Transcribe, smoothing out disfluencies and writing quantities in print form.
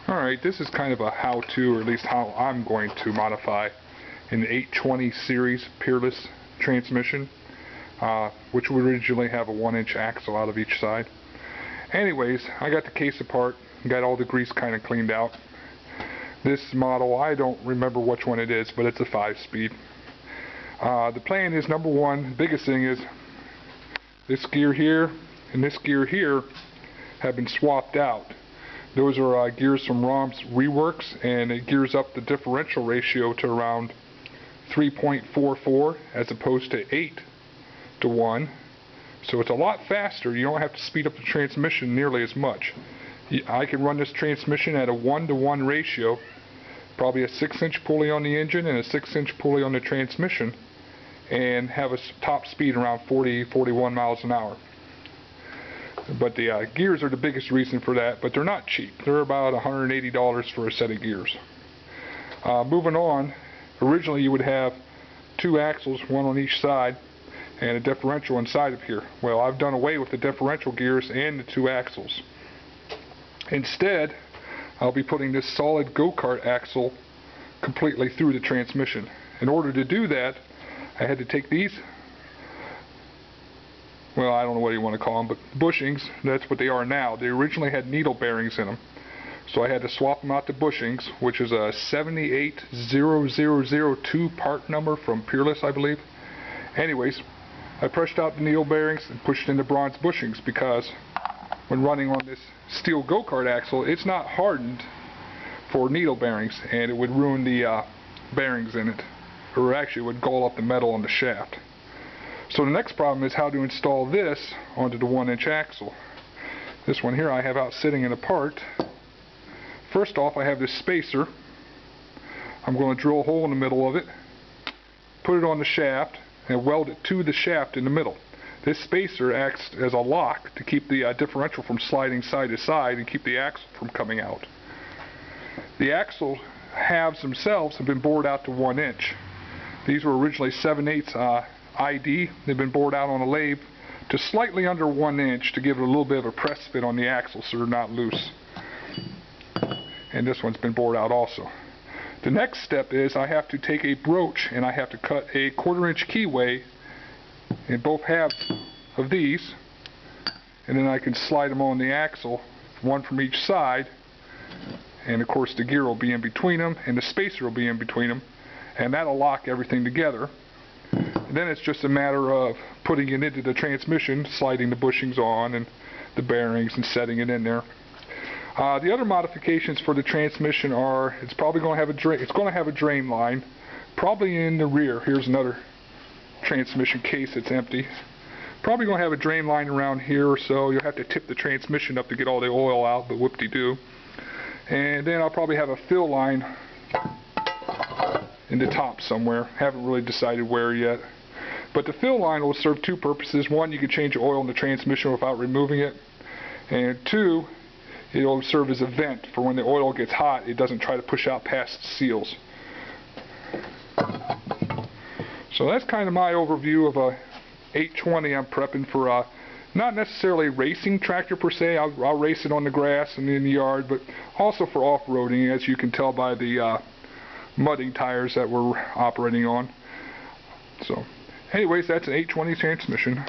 Alright, this is kind of a how-to, or at least how I'm going to modify an 820 series Peerless transmission, which would originally have a 1-inch axle out of each side. Anyways, I got the case apart, got all the grease kind of cleaned out. This model, I don't remember which one it is, but it's a 5-speed. The plan is, number one, the biggest thing is this gear here and this gear here have been swapped out. Those are gears from Rom's Reworks, and it gears up the differential ratio to around 3.44 as opposed to 8 to 1. So it's a lot faster. You don't have to speed up the transmission nearly as much. I can run this transmission at a 1-to-1 ratio, probably a 6-inch pulley on the engine and a 6-inch pulley on the transmission, and have a top speed around 40-41 miles an hour. But the gears are the biggest reason for that, but they're not cheap. They're about $180 for a set of gears. Moving on, originally you would have 2 axles, one on each side, and a differential inside of here. Well, I've done away with the differential gears and the 2 axles. Instead, I'll be putting this solid go-kart axle completely through the transmission. In order to do that, I had to take these, well, I don't know what you want to call them, but bushings, that's what they are now. They originally had needle bearings in them. So I had to swap them out to bushings, which is a 780002 part number from Peerless, I believe. Anyways, I pushed out the needle bearings and pushed in the bronze bushings because when running on this steel go-kart axle, it's not hardened for needle bearings, and it would ruin the bearings in it, or actually it would gall up the metal on the shaft. So the next problem is how to install this onto the 1-inch axle. This one here I have out sitting in a part. First off, I have this spacer. I'm going to drill a hole in the middle of it, put it on the shaft, and weld it to the shaft in the middle. This spacer acts as a lock to keep the differential from sliding side to side and keep the axle from coming out. The axle halves themselves have been bored out to 1 inch. These were originally 7/8 ID. They've been bored out on a lathe to slightly under 1 inch to give it a little bit of a press fit on the axle so they're not loose. And this one's been bored out also. The next step is I have to take a broach and I have to cut a 1/4-inch keyway in both halves of these, and then I can slide them on the axle, one from each side, and of course the gear will be in between them and the spacer will be in between them, and that'll lock everything together. And then it's just a matter of putting it into the transmission, sliding the bushings on and the bearings and setting it in there. The other modifications for the transmission are, it's probably going to have a drain. It's going to have a drain line, probably in the rear. Here's another transmission case that's empty. Probably going to have a drain line around here or so. You'll have to tip the transmission up to get all the oil out, but whoop-de-doo. And then I'll probably have a fill line in the top somewhere. Haven't really decided where yet. But the fill line will serve 2 purposes. One, you can change the oil in the transmission without removing it. And 2, it will serve as a vent for when the oil gets hot, it doesn't try to push out past the seals. So that's kind of my overview of a 820 I'm prepping for not necessarily racing tractor per se. I'll race it on the grass and in the yard, but also for off-roading, as you can tell by the mudding tires that we're operating on. So anyways, that's an 820 transmission.